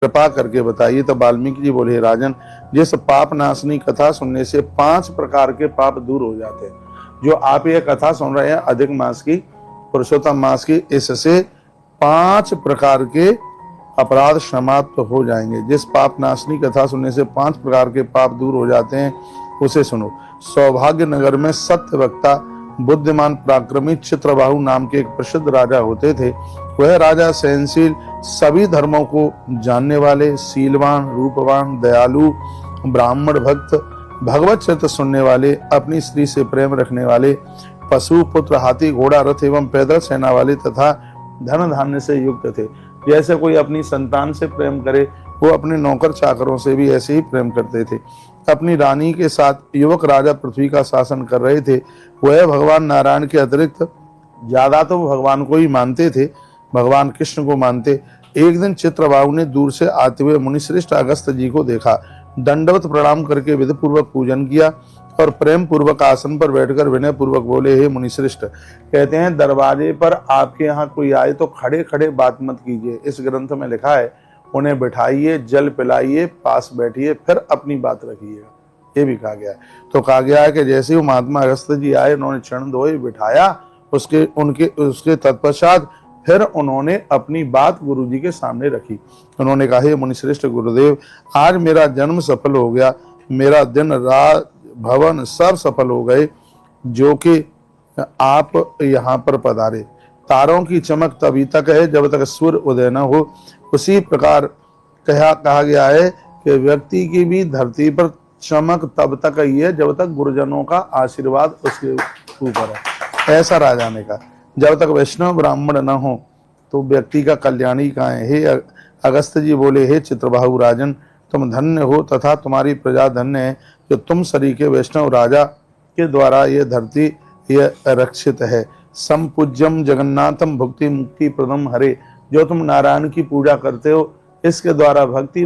कृपा करके बताइए। तब वाल्मीकि जी बोले, राजन, जिस पाप नाशनी कथा सुनने से 5 प्रकार के पाप दूर हो जाते हैं। जो आप ये कथा सुन रहे हैं अधिक मास की, पुरुषोत्तम मास की, इससे 5 प्रकार के अपराध समाप्त हो जाएंगे। जिस पाप नाशनी कथा सुनने से 5 प्रकार के पाप दूर हो जाते हैं, उसे सुनो। सौभाग्य नगर में सत्य वक्ता, बुद्धिमान, पराक्रमी चित्रबाहु नाम के एक प्रसिद्ध राजा होते थे। वह राजा सहनशील, सभी धर्मों को जानने वाले, शीलवान, रूपवान, दयालु, ब्राह्मण भक्त, भगवत चरित्र सुनने वाले, अपनी स्त्री से प्रेम रखने वाले, पशु, पुत्र, हाथी, घोड़ा, रथ एवं पैदल सेना वाले तथा धन धान्य से युक्त थे। जैसे कोई अपनी संतान से प्रेम करे, वो अपने नौकर चाकरों से भी ऐसे ही प्रेम करते थे। अपनी रानी के साथ युवक राजा पृथ्वी का शासन कर रहे थे। वह भगवान नारायण के अतिरिक्त ज्यादा तो भगवान को ही मानते थे, भगवान कृष्ण को मानते। एक दिन चित्रबाहु ने दूर से आते हुए मुनिश्रेष्ठ अगस्त्य जी को देखा। दंडवत प्रणाम करके विधि पूर्वक पूजन किया और प्रेम पूर्वक आसन पर बैठकर विनय पूर्वक बोले, हे मुनिश्रेष्ठ, कहते हैं दरवाजे पर आपके यहाँ कोई आए तो खड़े खड़े बात मत कीजिए। इस ग्रंथ में लिखा है, उन्हें बिठाइए, जल पिलाइए, पास बैठिए, फिर अपनी बात रखिएगा, ये भी कहा गया है। तो कहा गया है कि जैसे ही महात्मा अगस्त्य जी आए, उन्होंने चरण धोए, बिठाया, उसके तत्पश्चात फिर उन्होंने अपनी बात गुरुजी के सामने रखी। उन्होंने कहा, हे मुनिश्रेष्ठ गुरुदेव, आज मेरा जन्म सफल हो गया, मेरा दिन रात भवन सब सफल हो गए, जो कि आप यहाँ पर पधारे। तारों की चमक तभी तक है जब तक सूर्य उदय न हो। उसी प्रकार कहा गया है कि व्यक्ति की भी धरती पर चमक तब तक ही है जब तक गुरुजनों का आशीर्वाद उसके ऊपर है। ऐसा राजा ने कहा, जब तक वैष्णव ब्राह्मण न हो तो व्यक्ति का कल्याण ही कहाँ है। हे अगस्त्य जी बोले, हे चित्रबाहु राजन, तुम धन्य हो तथा तुम्हारी प्रजा धन्य है, जो तुम सरीखे वैष्णव राजा के द्वारा ये धरती ये रक्षित है। संपूज्यम जगन्नाथम भक्ति मुक्ति प्रदम हरे, जो तुम नारायण की पूजा करते हो, इसके द्वारा भक्ति